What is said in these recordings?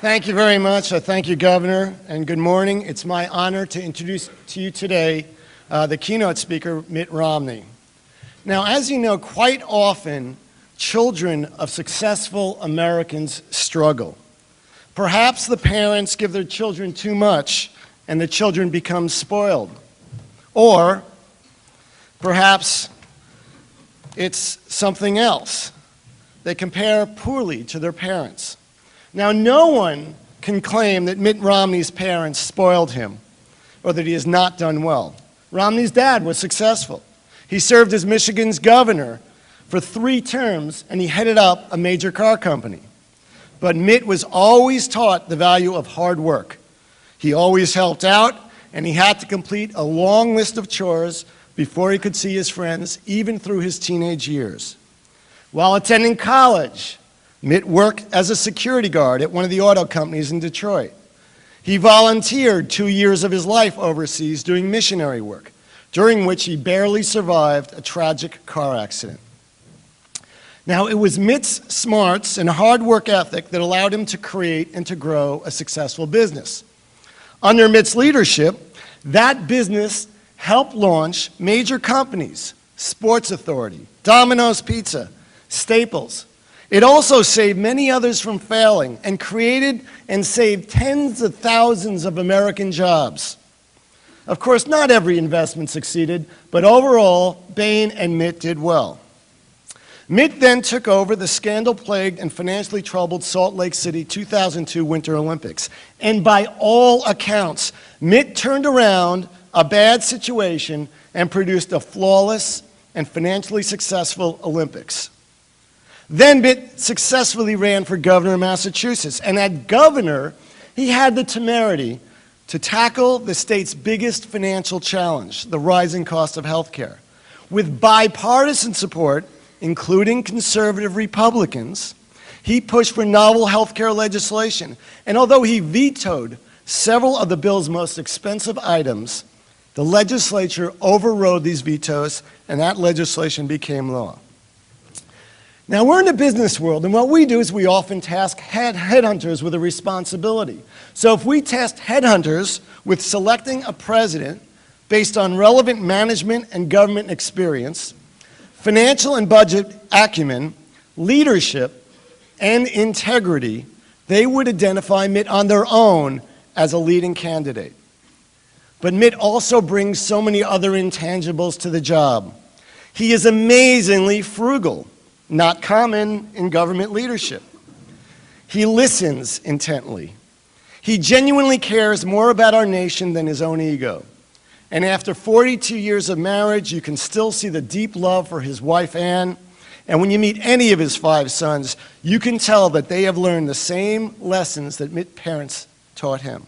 Thank you very much. Thank you, Governor, and good morning. It's my honor to introduce to you today the keynote speaker, Mitt Romney. Now, as you know, quite often, children of successful Americans struggle. Perhaps the parents give their children too much and the children become spoiled. Or perhaps it's something else. They compare poorly to their parents. Now, no one can claim that Mitt Romney's parents spoiled him or that he has not done well. Romney's dad was successful. He served as Michigan's governor for 3 terms, and he headed up a major car company. But Mitt was always taught the value of hard work. He always helped out, and he had to complete a long list of chores before he could see his friends, even through his teenage years. While attending college, Mitt worked as a security guard at one of the auto companies in Detroit. He volunteered 2 years of his life overseas doing missionary work, during which he barely survived a tragic car accident. Now, it was Mitt's smarts and hard work ethic that allowed him to create and to grow a successful business. Under Mitt's leadership, that business helped launch major companies, Sports Authority, Domino's Pizza, Staples. It also saved many others from failing and created and saved tens of thousands of American jobs. Of course, not every investment succeeded, but overall, Bain and Mitt did well. Mitt then took over the scandal-plagued and financially troubled Salt Lake City 2002 Winter Olympics. And by all accounts, Mitt turned around a bad situation and produced a flawless and financially successful Olympics. Then Mitt successfully ran for governor of Massachusetts, and as governor, he had the temerity to tackle the state's biggest financial challenge, the rising cost of health care. With bipartisan support, including conservative Republicans, he pushed for novel health care legislation, and although he vetoed several of the bill's most expensive items, the legislature overrode these vetoes, and that legislation became law. Now, we're in the business world, and what we do is we often task headhunters with a responsibility. So if we task headhunters with selecting a president based on relevant management and government experience, financial and budget acumen, leadership, and integrity, they would identify Mitt on their own as a leading candidate. But Mitt also brings so many other intangibles to the job. He is amazingly frugal. Not common in government leadership. He listens intently. He genuinely cares more about our nation than his own ego. And after 42 years of marriage, you can still see the deep love for his wife, Ann. And when you meet any of his 5 sons, you can tell that they have learned the same lessons that Mitt's parents taught him.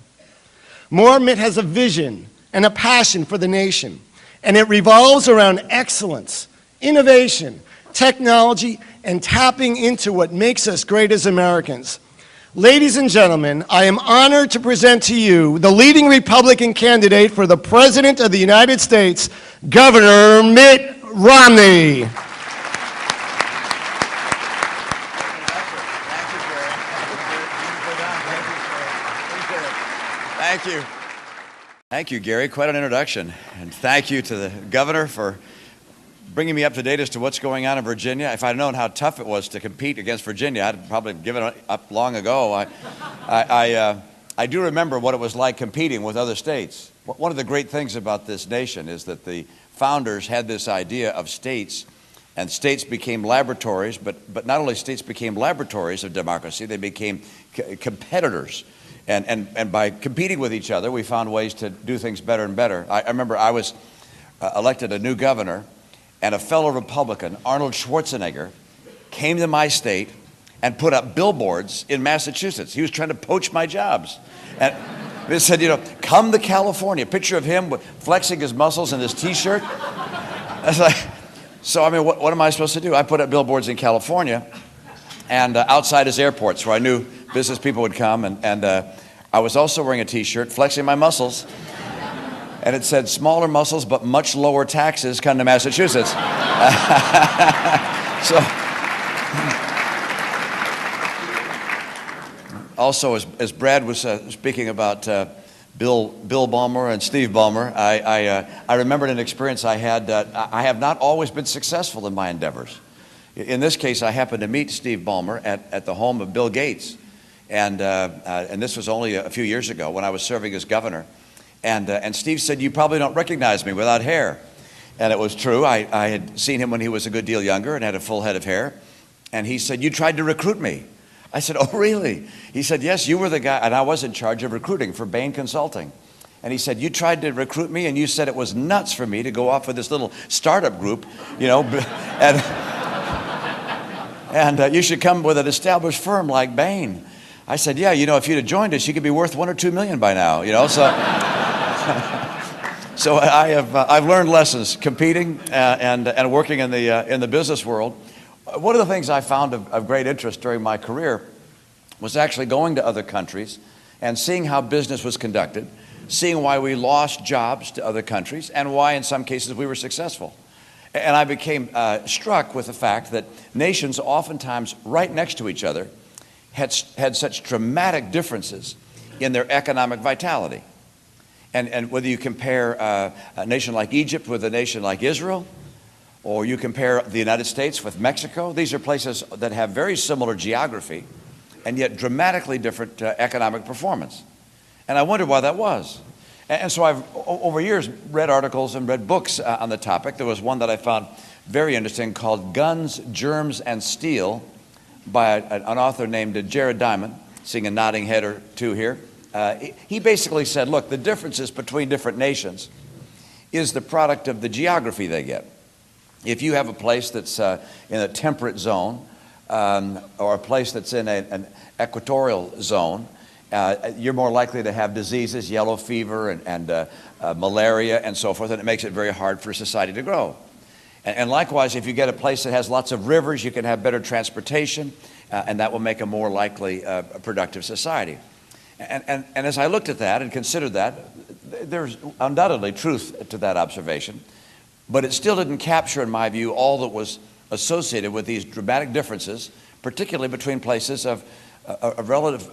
More, Mitt has a vision and a passion for the nation, and it revolves around excellence, innovation, technology, and tapping into what makes us great as Americans. Ladies and gentlemen, I am honored to present to you the leading Republican candidate for the President of the United States, Governor Mitt Romney. Thank you. Thank you, Gary. Quite an introduction. And thank you to the governor for bringing me up to date as to what's going on in Virginia. If I'd known how tough it was to compete against Virginia, I'd probably given it up long ago. I do remember what it was like competing with other states. One of the great things about this nation is that the founders had this idea of states, and states became laboratories, but not only states became laboratories of democracy, they became competitors. And by competing with each other, we found ways to do things better and better. I remember I was elected a new governor, and a fellow Republican, Arnold Schwarzenegger, came to my state and put up billboards in Massachusetts. He was trying to poach my jobs. And they said, you know, come to California. A picture of him flexing his muscles in his T-shirt. I was like, so I mean, what am I supposed to do? I put up billboards in California and outside his airports where I knew business people would come. And I was also wearing a T-shirt, flexing my muscles. And it said, smaller muscles, but much lower taxes, come to Massachusetts. So also, as Brad was speaking about Bill Ballmer and Steve Ballmer, I remembered an experience I had. I have not always been successful in my endeavors. In this case, I happened to meet Steve Ballmer at the home of Bill Gates, and this was only a few years ago when I was serving as governor. And Steve said, "You probably don't recognize me without hair." And it was true. I had seen him when he was a good deal younger and had a full head of hair. And he said, "You tried to recruit me." I said, "Oh, really?" He said, "Yes, you were the guy," and I was in charge of recruiting for Bain Consulting. And he said, "You tried to recruit me, and you said it was nuts for me to go off with this little startup group, you know, and you should come with an established firm like Bain." I said, "Yeah, you know, if you'd have joined us, you could be worth $1 or $2 million by now, you know." So, so I've learned lessons competing and working in the business world. One of the things I found of great interest during my career was actually going to other countries and seeing how business was conducted, seeing why we lost jobs to other countries, and why in some cases we were successful. And I became struck with the fact that nations oftentimes right next to each other had such dramatic differences in their economic vitality. And whether you compare a nation like Egypt with a nation like Israel, or you compare the United States with Mexico, these are places that have very similar geography and yet dramatically different economic performance. And I wondered why that was. And so I've, over years, read articles and read books on the topic. There was one that I found very interesting called Guns, Germs, and Steel by an author named Jared Diamond, seeing a nodding head or two here. He basically said, look, the differences between different nations is the product of the geography they get. If you have a place that's in a temperate zone or a place that's in an equatorial zone, you're more likely to have diseases, yellow fever and malaria and so forth, and it makes it very hard for society to grow. And likewise, if you get a place that has lots of rivers, you can have better transportation, and that will make a more likely productive society. And as I looked at that and considered that, there's undoubtedly truth to that observation, but it still didn't capture, in my view, all that was associated with these dramatic differences, particularly between places of relative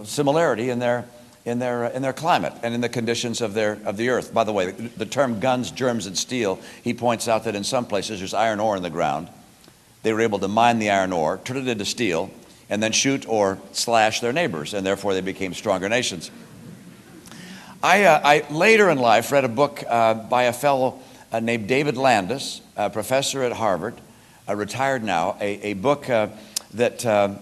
similarity in their climate and in the conditions of the earth. By the way, the term guns, germs, and steel, he points out that in some places there's iron ore in the ground. They were able to mine the iron ore, turn it into steel, and then shoot or slash their neighbors, and therefore they became stronger nations. I later in life read a book by a fellow named David Landis, a professor at Harvard, retired now, a book that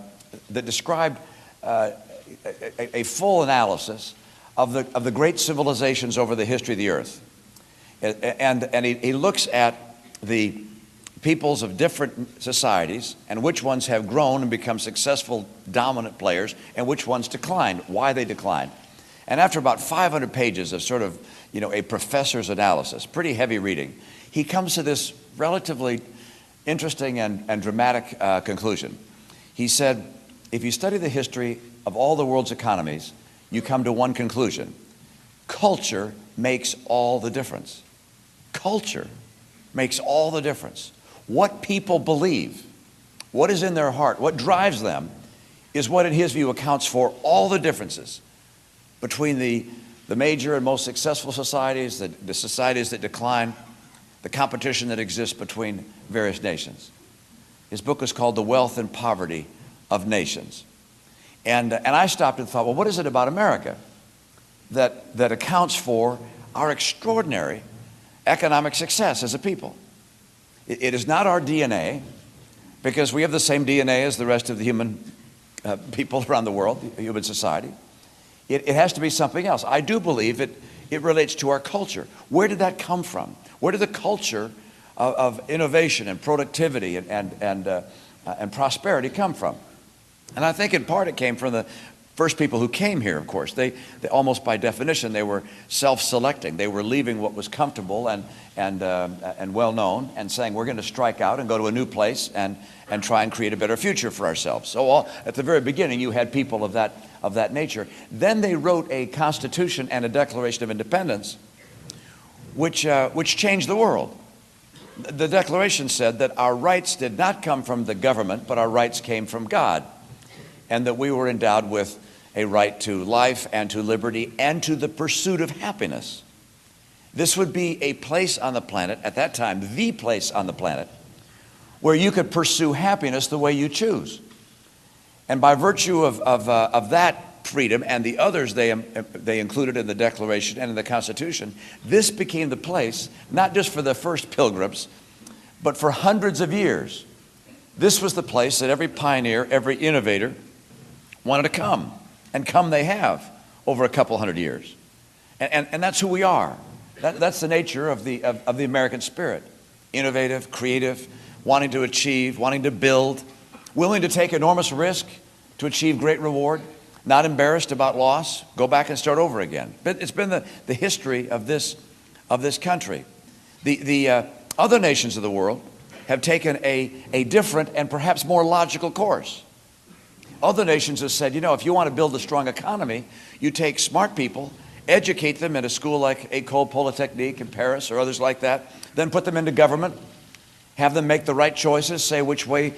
described a full analysis of the great civilizations over the history of the earth. And he looks at the peoples of different societies and which ones have grown and become successful dominant players and which ones declined, why they declined. And after about 500 pages of sort of, a professor's analysis, pretty heavy reading, he comes to this relatively interesting and dramatic conclusion. He said, if you study the history of all the world's economies, you come to one conclusion. Culture makes all the difference. Culture makes all the difference. What people believe, what is in their heart, what drives them, is what in his view accounts for all the differences between the major and most successful societies, the societies that decline, the competition that exists between various nations. His book is called The Wealth and Poverty of Nations. And I stopped and thought, well, what is it about America that accounts for our extraordinary economic success as a people? It is not our DNA, because we have the same DNA as the rest of the human people around the world, the human society. It has to be something else. I do believe it relates to our culture. Where did that come from? Where did the culture of innovation and productivity and prosperity come from? And I think in part it came from the first people who came here, of course. They almost by definition, they were self-selecting. They were leaving what was comfortable and well-known and saying, we're going to strike out and go to a new place and try and create a better future for ourselves. So at the very beginning, you had people of that nature. Then they wrote a Constitution and a Declaration of Independence, which changed the world. The Declaration said that our rights did not come from the government, but our rights came from God, and that we were endowed with a right to life and to liberty and to the pursuit of happiness. This would be a place on the planet, at that time, the place on the planet, where you could pursue happiness the way you choose. And by virtue of that freedom and the others they included in the Declaration and in the Constitution, this became the place, not just for the first pilgrims, but for hundreds of years. This was the place that every pioneer, every innovator wanted to come. And come they have over a couple hundred years. And that's who we are. That's the nature of the American spirit. Innovative, creative, wanting to achieve, wanting to build, willing to take enormous risk to achieve great reward, not embarrassed about loss, go back and start over again. But it's been the history of this country. The other nations of the world have taken a different and perhaps more logical course. Other nations have said, you know, if you want to build a strong economy, you take smart people, educate them in a school like École Polytechnique in Paris or others like that, then put them into government, have them make the right choices, say which way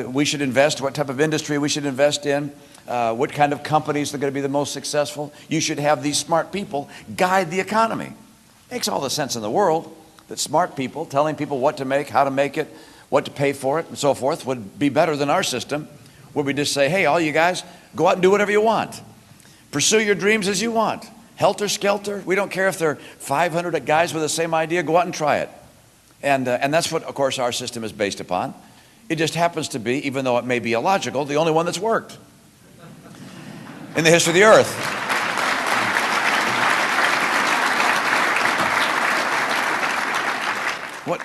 we should invest, what type of industry we should invest in, what kind of companies are going to be the most successful. You should have these smart people guide the economy. Makes all the sense in the world that smart people telling people what to make, how to make it, what to pay for it, and so forth would be better than our system, where we just say, hey, all you guys, go out and do whatever you want. Pursue your dreams as you want. Helter skelter, we don't care if there are 500 guys with the same idea, go out and try it. And that's what, of course, our system is based upon. It just happens to be, even though it may be illogical, the only one that's worked in the history of the earth.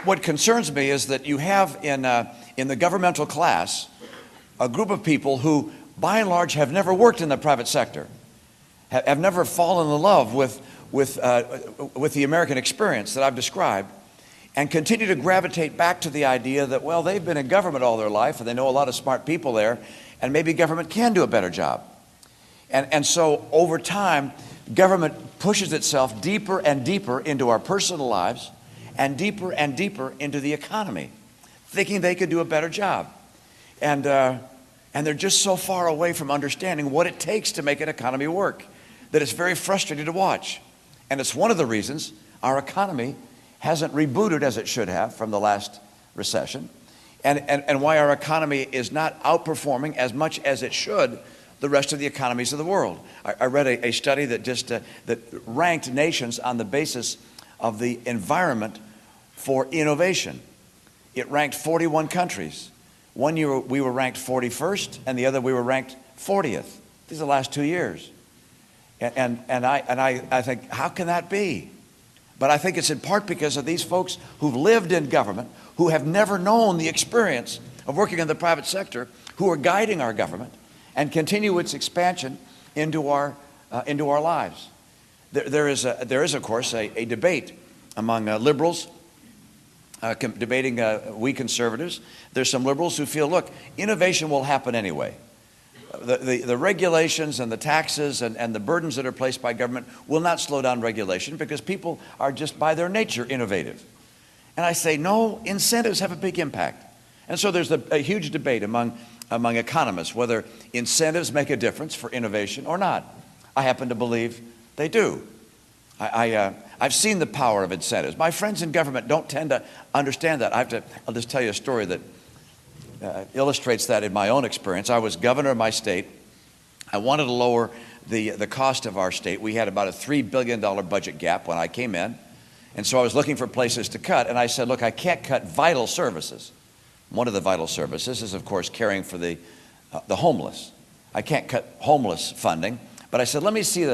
What concerns me is that you have in the governmental class a group of people who, by and large, have never worked in the private sector, have never fallen in love with the American experience that I've described, and continue to gravitate back to the idea that, well, they've been in government all their life, and they know a lot of smart people there, and maybe government can do a better job. And so, over time, government pushes itself deeper and deeper into our personal lives, and deeper into the economy, thinking they could do a better job. And they're just so far away from understanding what it takes to make an economy work that it's very frustrating to watch. And it's one of the reasons our economy hasn't rebooted as it should have from the last recession, and why our economy is not outperforming as much as it should the rest of the economies of the world. I read a study that that ranked nations on the basis of the environment for innovation. It ranked 41 countries. One year we were ranked 41st, and the other we were ranked 40th. These are the last 2 years. And I think, how can that be? But I think it's in part because of these folks who've lived in government, who have never known the experience of working in the private sector, who are guiding our government and continue its expansion into our lives. There is, of course, a debate among liberals debating we conservatives. There's some liberals who feel, look, innovation will happen anyway. The regulations and the taxes and the burdens that are placed by government will not slow down regulation because people are just by their nature innovative. And I say, no, incentives have a big impact. And so there's a huge debate among economists whether incentives make a difference for innovation or not. I happen to believe they do. I've seen the power of incentives. My friends in government don't tend to understand that. I'll just tell you a story that illustrates that in my own experience. I was governor of my state. I wanted to lower the cost of our state. We had about a $3 billion budget gap when I came in. And so I was looking for places to cut. And I said, look, I can't cut vital services. One of the vital services is, of course, caring for the homeless. I can't cut homeless funding. But I said, let me see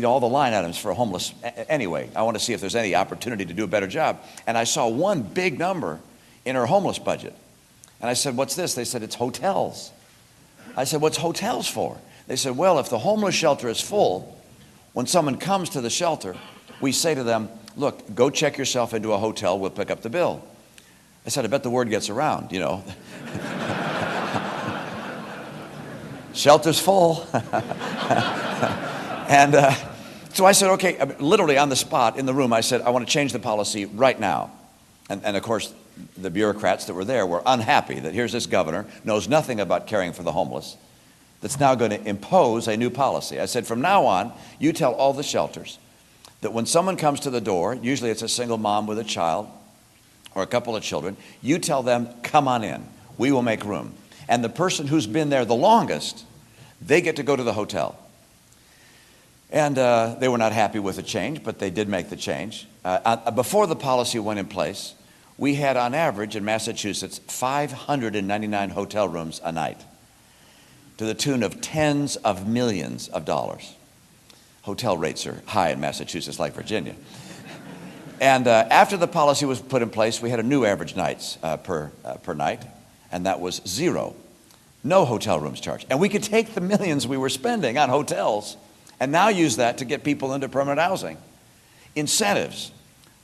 all the line items for homeless anyway. I want to see if there's any opportunity to do a better job. And I saw one big number in our homeless budget. And I said, what's this? They said, it's hotels. I said, what's hotels for? They said, well, if the homeless shelter is full, when someone comes to the shelter, we say to them, look, go check yourself into a hotel, we'll pick up the bill. I said, I bet the word gets around, you know. Shelter's full. And so I said, okay, literally on the spot in the room, I said, I want to change the policy right now. And of course, the bureaucrats that were there were unhappy that here's this governor, knows nothing about caring for the homeless, that's now going to impose a new policy. I said, from now on, you tell all the shelters that when someone comes to the door, usually it's a single mom with a child or a couple of children, you tell them, come on in. We will make room. And the person who's been there the longest, they get to go to the hotel. And they were not happy with the change, but they did make the change. Before the policy went in place, we had on average in Massachusetts 599 hotel rooms a night, to the tune of tens of millions of dollars. Hotel rates are high in Massachusetts, like Virginia. And after the policy was put in place, we had a new average nights per night, and that was 0. No hotel rooms charged. And we could take the millions we were spending on hotels and now use that to get people into permanent housing. Incentives.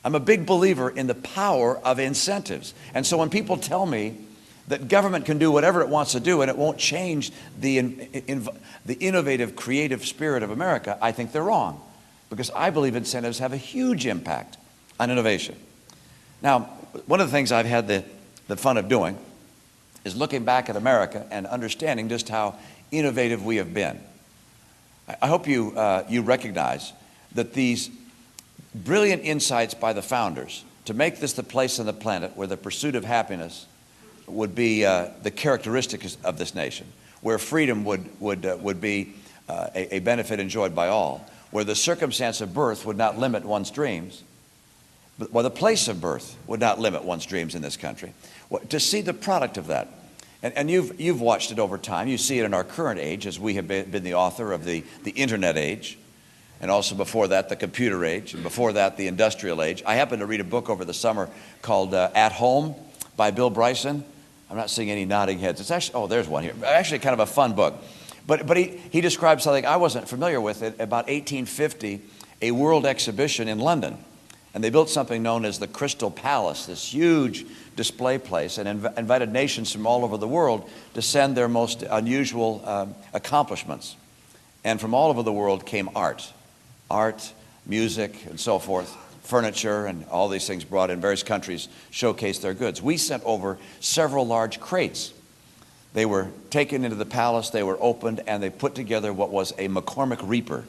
I'm a big believer in the power of incentives. And so when people tell me that government can do whatever it wants to do and it won't change the innovative, creative spirit of America, I think they're wrong, because I believe incentives have a huge impact on innovation. Now, one of the things I've had the fun of doing is looking back at America and understanding just how innovative we have been. I hope you recognize that these brilliant insights by the founders to make this the place on the planet where the pursuit of happiness would be the characteristics of this nation, where freedom would be a benefit enjoyed by all, where the circumstance of birth would not limit one's dreams, but where the place of birth would not limit one's dreams in this country. To see the product of that, and you've watched it over time. You see it in our current age, as we have been the author of the internet age, and also before that, the computer age, and before that, the industrial age. I happened to read a book over the summer called At Home by Bill Bryson. I'm not seeing any nodding heads. It's actually, oh, there's one here. Actually kind of a fun book. But he describes something I wasn't familiar with. About 1850, a world exhibition in London. And they built something known as the Crystal Palace, this huge display place, and invited nations from all over the world to send their most unusual accomplishments. And from all over the world came art, music, and so forth, furniture, and all these things brought in. Various countries showcased their goods. We sent over several large crates. They were taken into the palace, they were opened, and they put together what was a McCormick Reaper.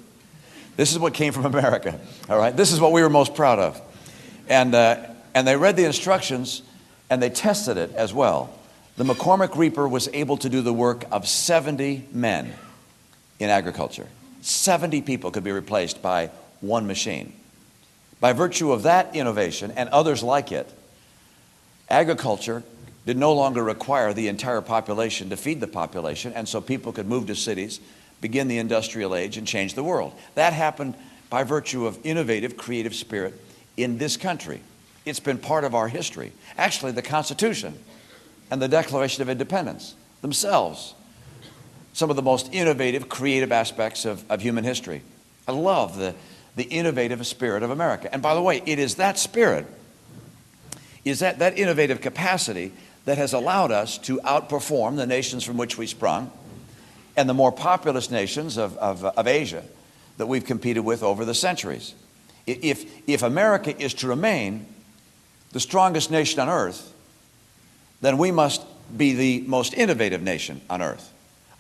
This is what came from America, all right? This is what we were most proud of. And they read the instructions, and they tested it as well. The McCormick Reaper was able to do the work of 70 men in agriculture. 70 people could be replaced by one machine. By virtue of that innovation and others like it, agriculture did no longer require the entire population to feed the population, and so people could move to cities, begin the industrial age, and change the world. That happened by virtue of innovative, creative spirit in this country. It's been part of our history. Actually, the Constitution and the Declaration of Independence themselves, some of the most innovative, creative aspects of human history. I love the innovative spirit of America. And by the way, it is that spirit, is that innovative capacity that has allowed us to outperform the nations from which we sprung and the more populous nations of Asia that we've competed with over the centuries. If America is to remain the strongest nation on earth, then we must be the most innovative nation on earth.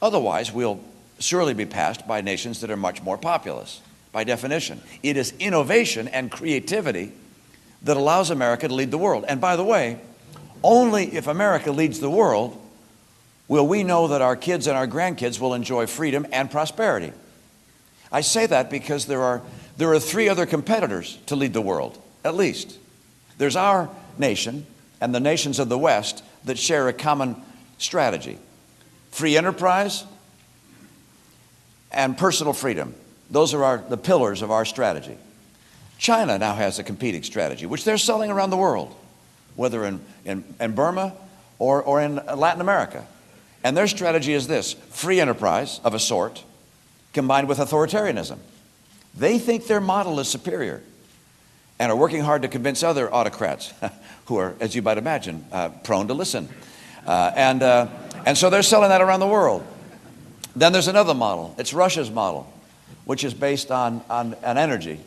Otherwise, we'll surely be passed by nations that are much more populous. By definition, it is innovation and creativity that allows America to lead the world. And by the way, only if America leads the world will we know that our kids and our grandkids will enjoy freedom and prosperity. I say that because there are 3 other competitors to lead the world, at least. There's our nation and the nations of the West that share a common strategy: free enterprise and personal freedom. Those are the pillars of our strategy. China now has a competing strategy, which they're selling around the world, whether in Burma or in Latin America. And their strategy is this: free enterprise of a sort combined with authoritarianism. They think their model is superior and are working hard to convince other autocrats who are, as you might imagine, prone to listen. And so they're selling that around the world. Then there's another model. It's Russia's model, which is based on energy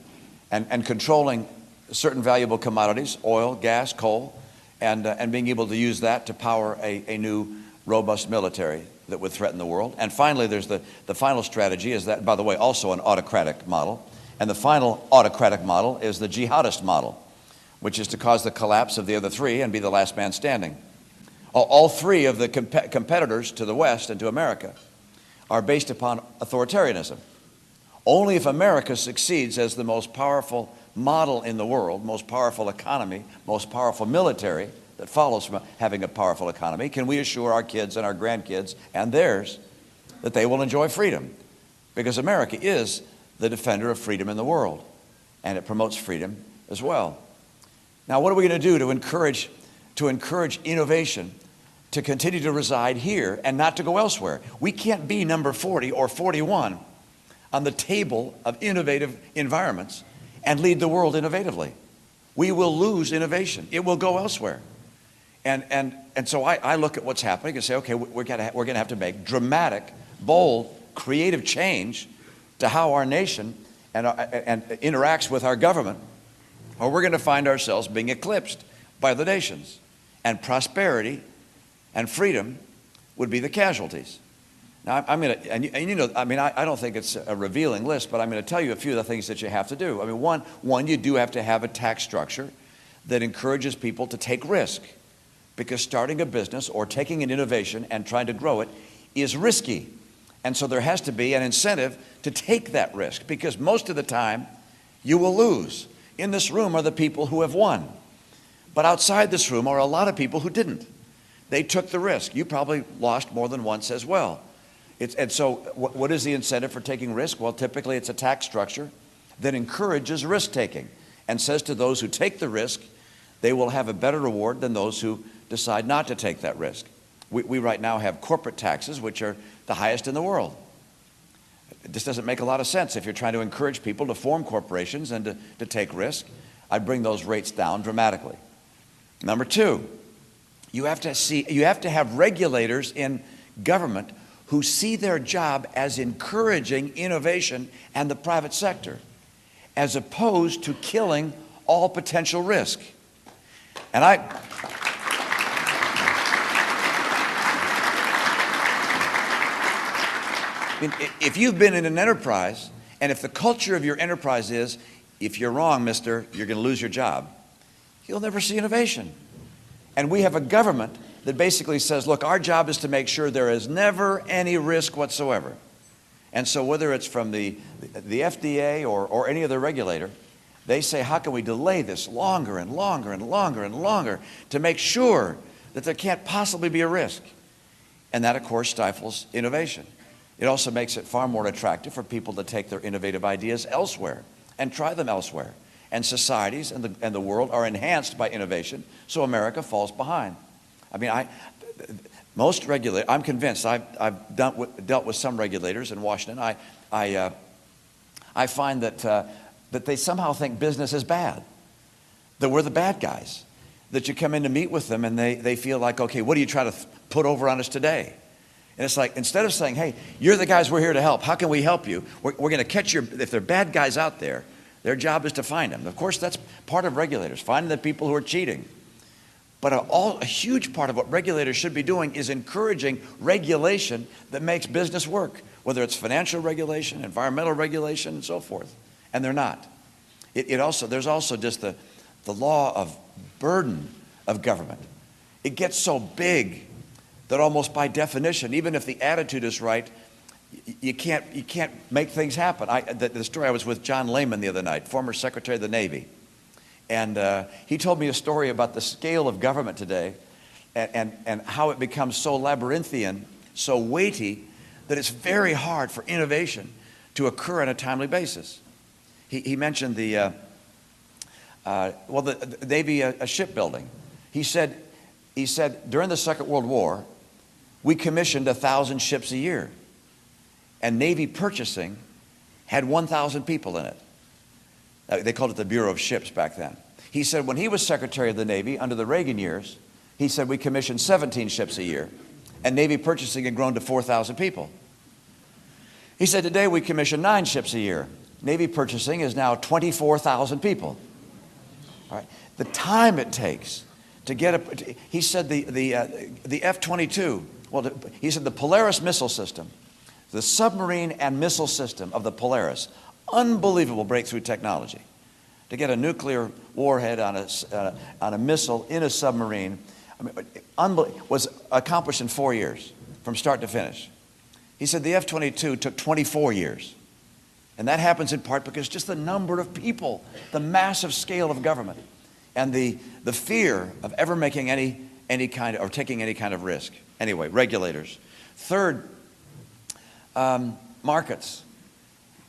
and controlling certain valuable commodities, oil, gas, coal, and being able to use that to power a new robust military. that would threaten the world. And finally, there's the final strategy is that, by the way, also an autocratic model. And the final autocratic model is the jihadist model, which is to cause the collapse of the other three and be the last man standing. All three of the competitors to the West and to America are based upon authoritarianism. Only if America succeeds as the most powerful model in the world, most powerful economy, most powerful military that follows from having a powerful economy, can we assure our kids and our grandkids and theirs that they will enjoy freedom. Because America is the defender of freedom in the world, and it promotes freedom as well. Now, what are we going to do to encourage innovation to continue to reside here and not to go elsewhere? We can't be number 40 or 41 on the table of innovative environments and lead the world innovatively. We will lose innovation. It will go elsewhere. And so I look at what's happening and say, okay, we're going to have to make dramatic, bold, creative change to how our nation and interacts with our government, or we're going to find ourselves being eclipsed by the nations. And prosperity and freedom would be the casualties. Now, I'm going to, and you know, I mean, I don't think it's a revealing list, but I'm going to tell you a few of the things that you have to do. I mean, one, you do have to have a tax structure that encourages people to take risk, because starting a business or taking an innovation and trying to grow it is risky. And so there has to be an incentive to take that risk, because most of the time you will lose. In this room are the people who have won. But outside this room are a lot of people who didn't. They took the risk. You probably lost more than once as well. And so what is the incentive for taking risk? Well, typically it's a tax structure that encourages risk-taking and says to those who take the risk, they will have a better reward than those who decide not to take that risk. We right now have corporate taxes, which are the highest in the world. This doesn't make a lot of sense. If you're trying to encourage people to form corporations and to take risk, I'd bring those rates down dramatically. Number two, you have to have regulators in government who see their job as encouraging innovation and the private sector, as opposed to killing all potential risk. And if you've been in an enterprise, and if the culture of your enterprise is, if you're wrong, mister, you're going to lose your job, you'll never see innovation. And we have a government that basically says, look, our job is to make sure there is never any risk whatsoever. And so whether it's from the FDA or any other regulator, they say, how can we delay this longer and longer and longer and longer to make sure that there can't possibly be a risk? And that, of course, stifles innovation. It also makes it far more attractive for people to take their innovative ideas elsewhere and try them elsewhere. And societies and the world are enhanced by innovation, so America falls behind. I mean, most regulators, I'm convinced, I've dealt with some regulators in Washington. I find that they somehow think business is bad, that we're the bad guys, that you come in to meet with them and they feel like, okay, what are you trying to put over on us today? And it's like, instead of saying, hey, you're the guys we're here to help, how can we help you? We're going to catch if there are bad guys out there, their job is to find them. Of course, that's part of regulators, finding the people who are cheating. But a huge part of what regulators should be doing is encouraging regulation that makes business work, whether it's financial regulation, environmental regulation, and so forth. And they're not. There's also just the law of burden of government. It gets so big that almost by definition, even if the attitude is right, you can't make things happen. The story, I was with John Lehman the other night, former Secretary of the Navy. And he told me a story about the scale of government today and how it becomes so labyrinthian, so weighty, that it's very hard for innovation to occur on a timely basis. He mentioned the Navy shipbuilding. He said during the Second World War, we commissioned 1,000 ships a year. And Navy purchasing had 1,000 people in it. They called it the Bureau of Ships back then. He said when he was Secretary of the Navy under the Reagan years, he said we commissioned 17 ships a year, and Navy purchasing had grown to 4,000 people. He said today we commission 9 ships a year. Navy purchasing is now 24,000 people. All right. The time it takes to get he said the F-22 Well, he said the Polaris missile system, the submarine and missile system of the Polaris, unbelievable breakthrough technology. To get a nuclear warhead on a missile in a submarine, was accomplished in 4 years, from start to finish. He said the F-22 took 24 years. And that happens in part because just the number of people, the massive scale of government, and the fear of ever making any kind of, or taking any kind of risk. Anyway, regulators. Third, markets.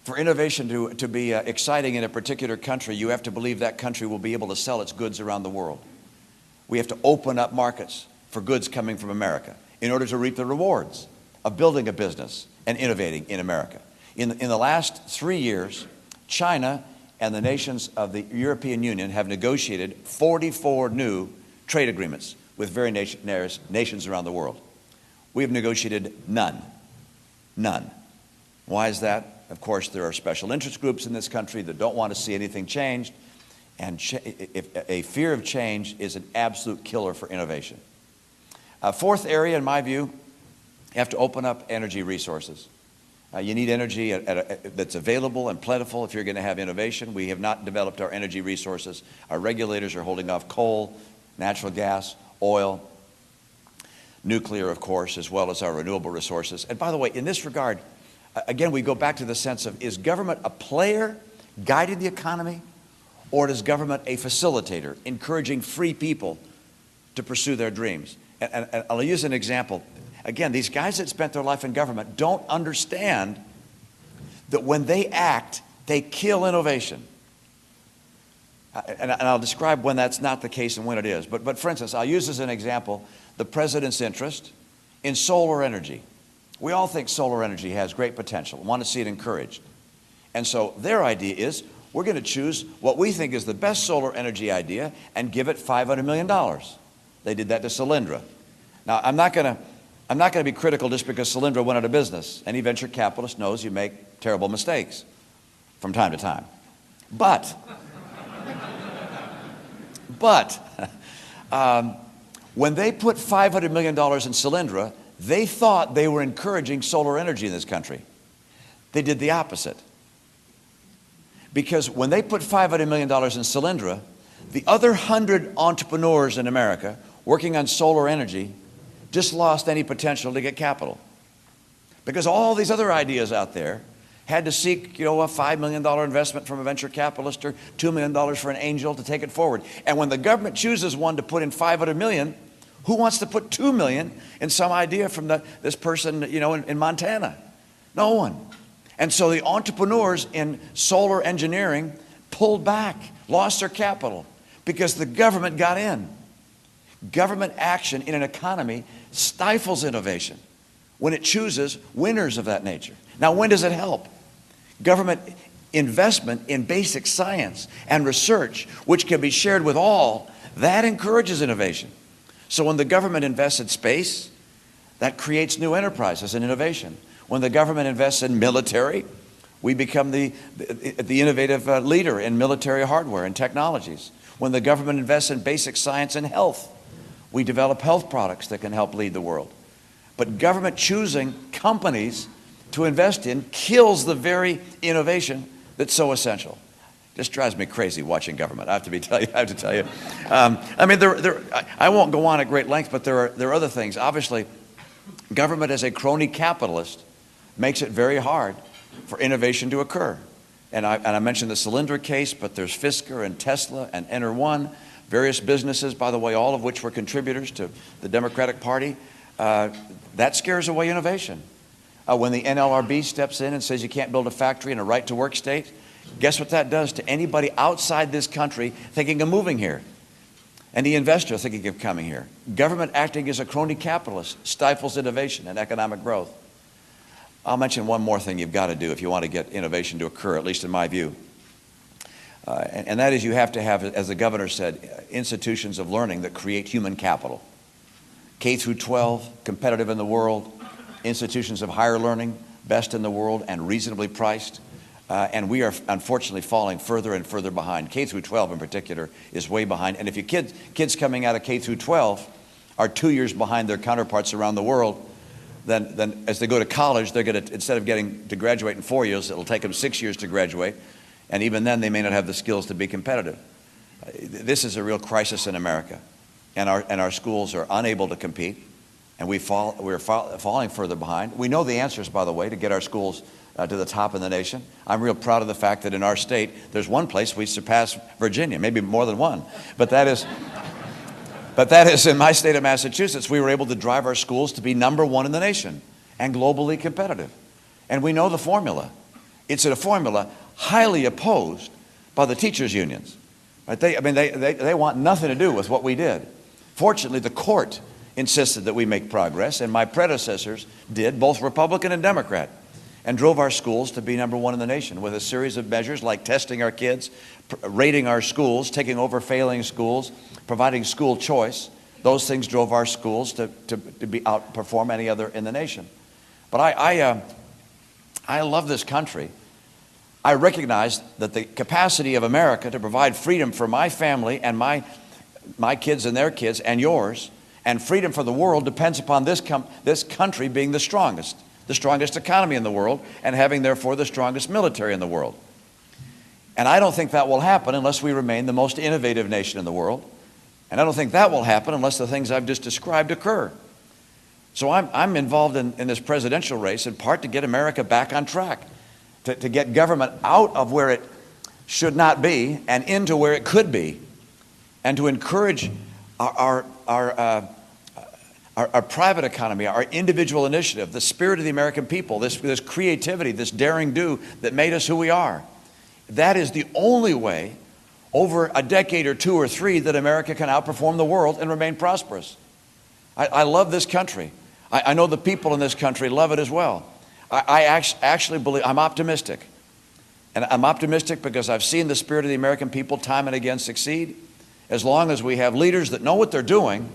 For innovation to be exciting in a particular country, you have to believe that country will be able to sell its goods around the world. We have to open up markets for goods coming from America in order to reap the rewards of building a business and innovating in America. In the last 3 years, China and the nations of the European Union have negotiated 44 new trade agreements with various nations around the world. We have negotiated none. None. Why is that? Of course, there are special interest groups in this country that don't want to see anything changed, and a fear of change is an absolute killer for innovation. Fourth area, in my view, you have to open up energy resources. You need energy that's available and plentiful if you're going to have innovation. We have not developed our energy resources. Our regulators are holding off coal, natural gas, oil, nuclear, of course, as well as our renewable resources. And by the way, in this regard, again, we go back to the sense of, is government a player guiding the economy, or is government a facilitator, encouraging free people to pursue their dreams? And I'll use an example. Again, these guys that spent their life in government don't understand that when they act, they kill innovation. And I'll describe when that's not the case and when it is. But for instance, I'll use as an example the president's interest in solar energy. We all think solar energy has great potential, want to see it encouraged. And so their idea is, we're going to choose what we think is the best solar energy idea and give it $500 million. They did that to Solyndra. Now, I'm not going to be critical just because Solyndra went out of business. Any venture capitalist knows you make terrible mistakes from time to time. But when they put $500 million in Solyndra, they thought they were encouraging solar energy in this country. They did the opposite. Because when they put $500 million in Solyndra, the other 100 entrepreneurs in America working on solar energy just lost any potential to get capital. Because all these other ideas out there had to seek, a $5 million investment from a venture capitalist or $2 million for an angel to take it forward. And when the government chooses one to put in $500 million, who wants to put $2 million in some idea from this person, in Montana? No one. And so the entrepreneurs in solar engineering pulled back, lost their capital, because the government got in. Government action in an economy stifles innovation when it chooses winners of that nature. Now, when does it help? Government investment in basic science and research, which can be shared with all, that encourages innovation. So when the government invests in space, that creates new enterprises and innovation. When the government invests in military, we become the innovative leader in military hardware and technologies. When the government invests in basic science and health, we develop health products that can help lead the world. But government choosing companies to invest in kills the very innovation that's so essential. Just drives me crazy watching government. I have to tell you. I won't go on at great length, but there are other things. Obviously, government as a crony capitalist makes it very hard for innovation to occur. And I mentioned the Solyndra case, but there's Fisker and Tesla and Enter1, various businesses, by the way, all of which were contributors to the Democratic Party. That scares away innovation. When the NLRB steps in and says you can't build a factory in a right-to-work state, guess what that does to anybody outside this country thinking of moving here? Any investor thinking of coming here? Government acting as a crony capitalist stifles innovation and economic growth. I'll mention one more thing you've got to do if you want to get innovation to occur, at least in my view. And that is, you have to have, as the governor said, institutions of learning that create human capital. K through 12, competitive in the world, institutions of higher learning, best in the world and reasonably priced. And we are unfortunately falling further and further behind. K through 12 in particular is way behind. And if your kids coming out of K through 12 are 2 years behind their counterparts around the world, then as they go to college, they're going to, instead of getting to graduate in 4 years, it'll take them 6 years to graduate. And even then, they may not have the skills to be competitive. This is a real crisis in America. And our schools are unable to compete. And we're falling further behind. We know the answers, by the way, to get our schools to the top in the nation. I'm real proud of the fact that in our state, there's one place we surpass Virginia, maybe more than one. But that is in my state of Massachusetts. We were able to drive our schools to be #1 in the nation and globally competitive. And we know the formula. It's a formula highly opposed by the teachers' unions. Right? They want nothing to do with what we did. Fortunately, the court insisted that we make progress, and my predecessors did, both Republican and Democrat, and drove our schools to be #1 in the nation with a series of measures like testing our kids, rating our schools, taking over failing schools, providing school choice. Those things drove our schools to outperform any other in the nation. But I love this country. I recognize that the capacity of America to provide freedom for my family and my kids and their kids and yours, and freedom for the world depends upon this country being the strongest economy in the world, and having, therefore, the strongest military in the world. And I don't think that will happen unless we remain the most innovative nation in the world. And I don't think that will happen unless the things I've just described occur. So I'm involved in this presidential race in part to get America back on track, to get government out of where it should not be and into where it could be, and to encourage our private economy, our individual initiative, the spirit of the American people, this creativity, this daring do that made us who we are. That is the only way over a decade or 2 or 3 that America can outperform the world and remain prosperous. I love this country. I know the people in this country love it as well. I actually believe, I'm optimistic. And I'm optimistic because I've seen the spirit of the American people time and again succeed. As long as we have leaders that know what they're doing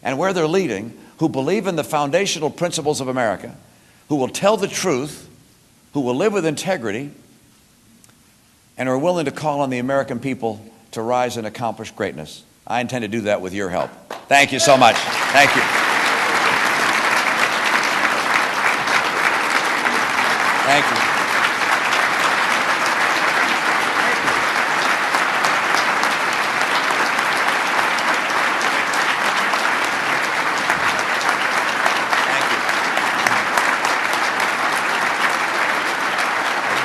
and where they're leading, who believe in the foundational principles of America, who will tell the truth, who will live with integrity, and are willing to call on the American people to rise and accomplish greatness. I intend to do that with your help. Thank you so much. Thank you. Thank you.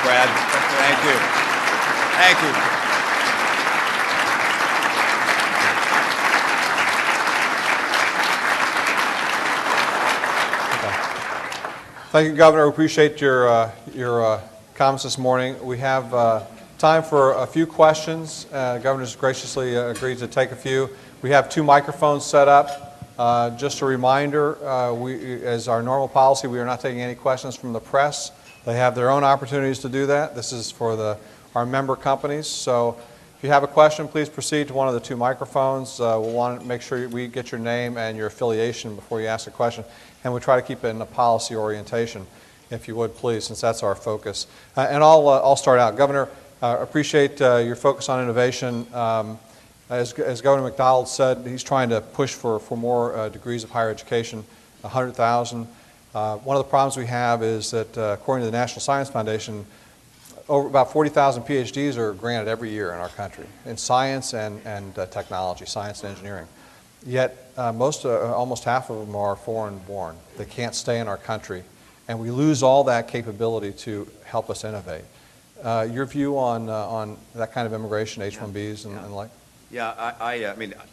Brad, thank you. Thank you. Thank you, Governor. We appreciate your comments this morning. We have time for a few questions. Governor's graciously agreed to take a few. We have 2 microphones set up. Just a reminder, as our normal policy, we are not taking any questions from the press. They have their own opportunities to do that. This is for our member companies. So if you have a question, please proceed to one of the 2 microphones. We'll want to make sure we get your name and your affiliation before you ask a question. And we'll try to keep it in a policy orientation, if you would, please, since that's our focus. And I'll start out. Governor, appreciate your focus on innovation. As Governor McDonald said, he's trying to push for more degrees of higher education, 100,000. One of the problems we have is that, according to the National Science Foundation, about 40,000 PhDs are granted every year in our country in science and technology, science and engineering. Yet almost half of them are foreign born. They can't stay in our country, and we lose all that capability to help us innovate. Your view on that kind of immigration, H-1Bs and the like? Yeah,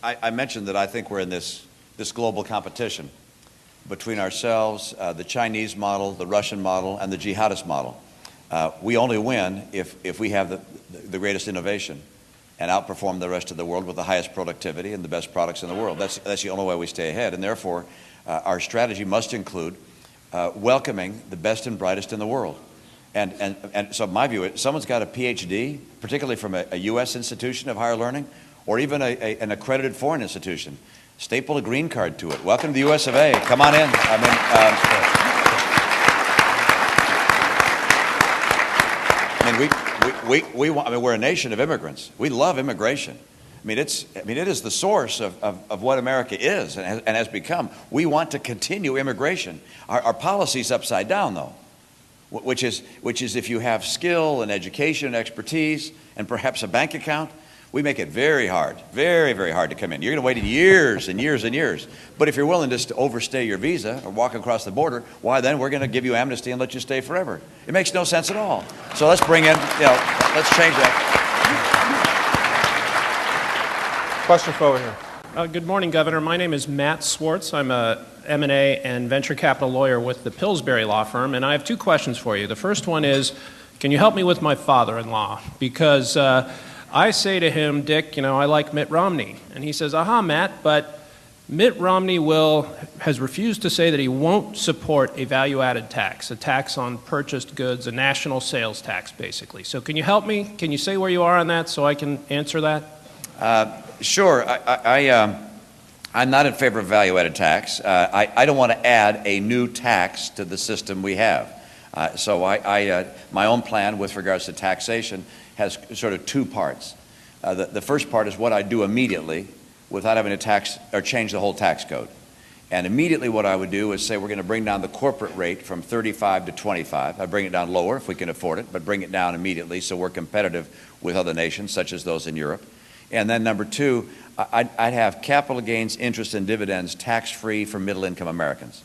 I mentioned that I think we're in this global competition between ourselves, the Chinese model, the Russian model, and the jihadist model. We only win if we have the greatest innovation and outperform the rest of the world with the highest productivity and the best products in the world. That's the only way we stay ahead. And therefore, our strategy must include welcoming the best and brightest in the world. And so my view is, someone's got a PhD, particularly from a U.S. institution of higher learning, or even an accredited foreign institution, staple a green card to it. Welcome to the U.S. of A. Come on in. We're a nation of immigrants. We love immigration. I mean, it is the source of what America is and has become. We want to continue immigration. Our policy's upside down, though, which is if you have skill and education and expertise and perhaps a bank account, we make it very hard, very, very hard to come in. You're going to wait years and years and years. But if you're willing just to overstay your visa or walk across the border, why then we're going to give you amnesty and let you stay forever. It makes no sense at all. So let's bring in, let's change that. Question from over here. Good morning, Governor. My name is Matt Swartz. I'm a M&A and venture capital lawyer with the Pillsbury law firm, and I have two questions for you. The first one is, can you help me with my father-in-law? Because I say to him, Dick, I like Mitt Romney. And he says, aha, Matt, but Mitt Romney has refused to say that he won't support a value-added tax, a tax on purchased goods, a national sales tax, basically. So can you help me? Can you say where you are on that so I can answer that? Sure. I'm not in favor of value-added tax. I don't want to add a new tax to the system we have. So my own plan with regards to taxation has sort of two parts. The first part is what I do immediately without having to tax or change the whole tax code. And immediately what I would do is say we're going to bring down the corporate rate from 35 to 25. I bring it down lower if we can afford it, but bring it down immediately so we're competitive with other nations such as those in Europe. And then number two, I'd have capital gains, interest, and dividends tax-free for middle-income Americans.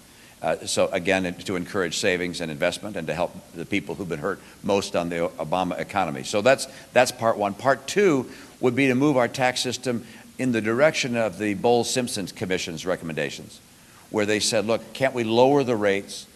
So again, to encourage savings and investment and to help the people who've been hurt most on the Obama economy. So that's part one. Part two would be to move our tax system in the direction of the Bowles-Simpson Commission's recommendations, where they said, look, can't we lower the rates,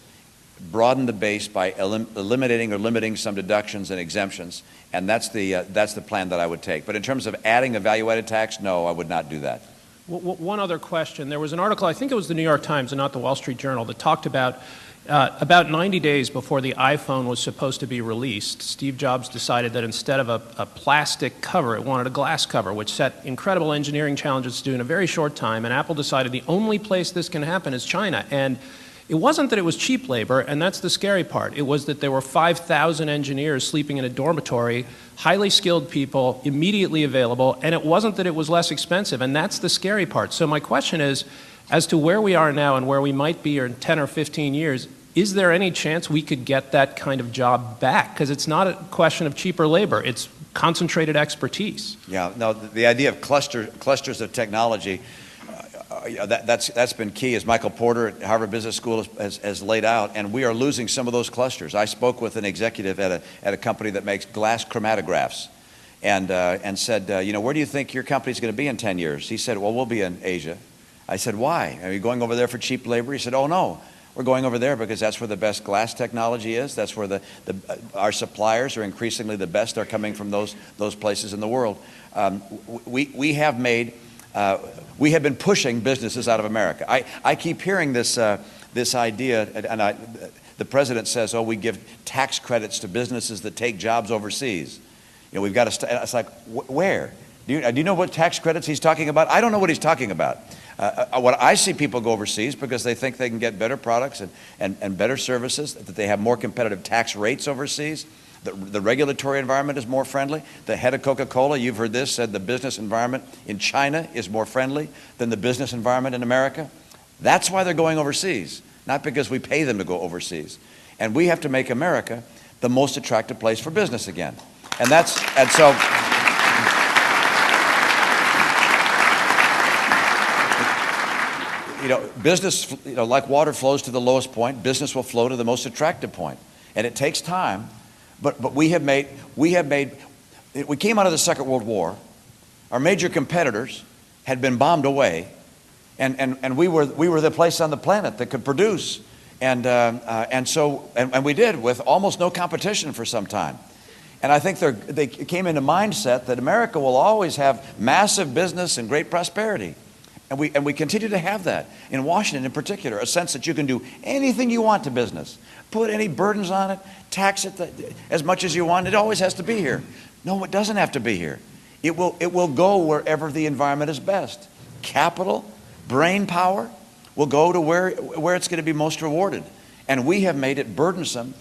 broaden the base by eliminating or limiting some deductions and exemptions, and that's the plan that I would take. But in terms of adding a value-added tax, no, I would not do that. One other question. There was an article, I think it was the New York Times and not the Wall Street Journal, that talked about 90 days before the iPhone was supposed to be released, Steve Jobs decided that instead of a plastic cover, it wanted a glass cover, which set incredible engineering challenges to do in a very short time, and Apple decided the only place this can happen is China. And it wasn't that it was cheap labor, and that's the scary part. It was that there were 5,000 engineers sleeping in a dormitory, highly skilled people, immediately available, and it wasn't that it was less expensive, and that's the scary part. So my question is, as to where we are now and where we might be in 10 or 15 years, is there any chance we could get that kind of job back? Because it's not a question of cheaper labor, it's concentrated expertise. Yeah, no, the idea of clusters of technology, that's been key, as Michael Porter at Harvard Business School has laid out, and we are losing some of those clusters. I spoke with an executive at a company that makes glass chromatographs and said, where do you think your company's going to be in 10 years? He said, well, we'll be in Asia. I said, why? Are you going over there for cheap labor? He said, oh, no. We're going over there because that's where the best glass technology is. That's where our suppliers are increasingly the best are coming from those places in the world. We have been pushing businesses out of America. I keep hearing this idea, and the president says, oh, we give tax credits to businesses that take jobs overseas. We've got to, it's like, where? Do you know what tax credits he's talking about? I don't know what he's talking about. What I see people go overseas because they think they can get better products and better services, that they have more competitive tax rates overseas. The regulatory environment is more friendly. The head of Coca-Cola, you've heard this, said the business environment in China is more friendly than the business environment in America. That's why they're going overseas, not because we pay them to go overseas. And we have to make America the most attractive place for business again. And so business, like water flows to the lowest point, business will flow to the most attractive point. And it takes time, but we came out of the Second World War. Our major competitors had been bombed away, and we were the place on the planet that could produce. And we did with almost no competition for some time. And I think they came into mindset that America will always have massive business and great prosperity. And we continue to have that in Washington in particular, a sense that you can do anything you want to business. Put any burdens on it, tax it as much as you want. It always has to be here. No, it doesn't have to be here. It will go wherever the environment is best. Capital, brain power will go to where it's going to be most rewarded. And we have made it burdensome,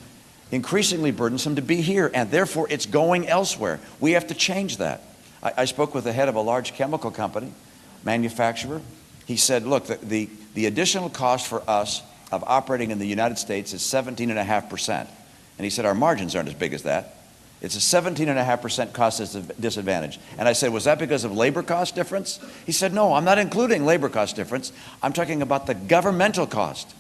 increasingly burdensome to be here, and therefore it's going elsewhere. We have to change that. I spoke with the head of a large chemical company, manufacturer. He said, look, the additional cost for us of operating in the United States is 17.5%. And he said, our margins aren't as big as that. It's a 17.5% cost disadvantage. And I said, was that because of labor cost difference? He said, no, I'm not including labor cost difference. I'm talking about the governmental cost.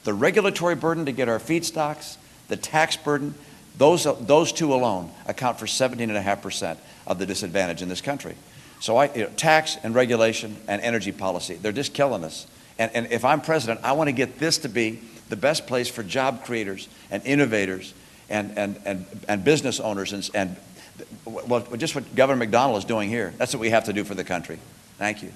The regulatory burden to get our feedstocks, the tax burden, those two alone account for 17.5% of the disadvantage in this country. So tax and regulation and energy policy, they're just killing us. And if I'm president, I want to get this to be the best place for job creators and innovators and business owners and well, just what Governor McDonnell is doing here. That's what we have to do for the country. Thank you.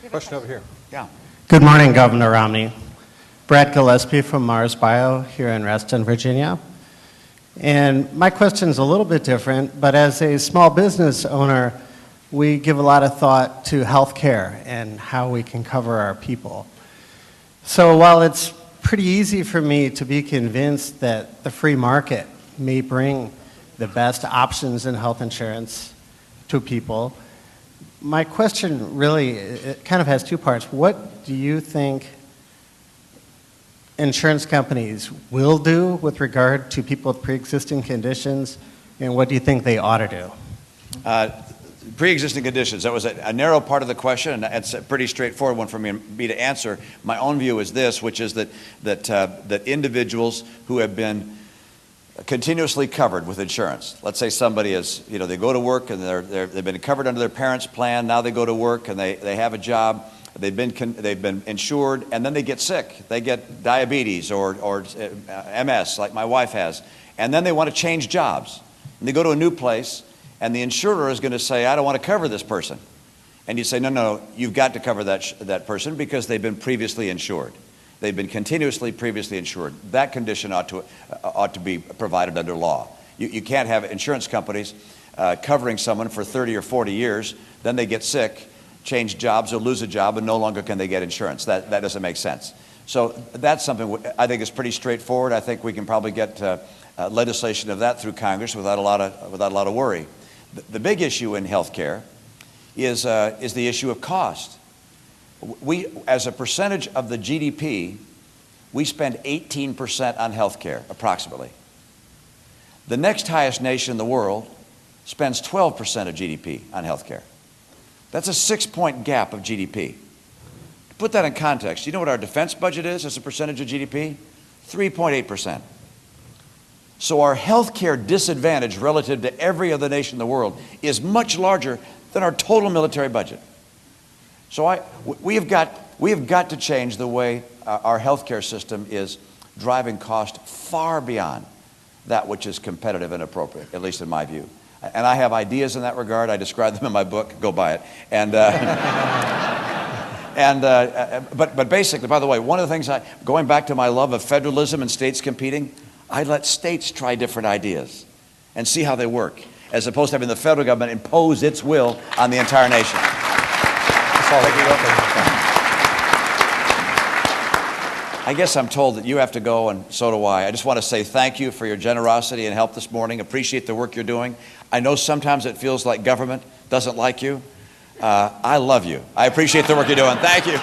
Question over here. Yeah. Good morning, Governor Romney. Brett Gillespie from Mars Bio here in Reston, Virginia. And my question is a little bit different, but as a small business owner, we give a lot of thought to health care and how we can cover our people. So while it's pretty easy for me to be convinced that the free market may bring the best options in health insurance to people, my question really, it kind of has two parts. What do you think insurance companies will do with regard to people with pre-existing conditions, and what do you think they ought to do? Pre-existing conditions, that was a narrow part of the question, and it's a pretty straightforward one for me to answer. My own view is this, which is that individuals who have been continuously covered with insurance. Let's say somebody is, they go to work and they've been covered under their parents' plan, now they go to work and they have a job, they've been insured, and then they get sick. They get diabetes or MS, like my wife has, and then they want to change jobs. And they go to a new place, and the insurer is going to say, I don't want to cover this person. And you say, no, you've got to cover that person because they've been previously insured. They've been continuously previously insured. That condition ought to be provided under law. You can't have insurance companies covering someone for 30 or 40 years, then they get sick, change jobs or lose a job, and no longer can they get insurance. That doesn't make sense. So that's something I think is pretty straightforward. I think we can probably get legislation of that through Congress without a lot of worry. The big issue in health care is the issue of cost. We, as a percentage of the GDP, we spend 18% on health care, approximately. The next highest nation in the world spends 12% of GDP on health care. That's a 6-point gap of GDP. To put that in context, you know what our defense budget is as a percentage of GDP? 3.8%. So our health care disadvantage relative to every other nation in the world is much larger than our total military budget. So we have got to change the way our health care system is driving cost far beyond that which is competitive and appropriate, at least in my view. And I have ideas in that regard. I describe them in my book. Go buy it. But basically, by the way, one of the things going back to my love of federalism and states competing, I let states try different ideas and see how they work, as opposed to having the federal government impose its will on the entire nation. I guess I'm told that you have to go, and so do I. I just want to say thank you for your generosity and help this morning. Appreciate the work you're doing. I know sometimes it feels like government doesn't like you. I love you. I appreciate the work you're doing. Thank you.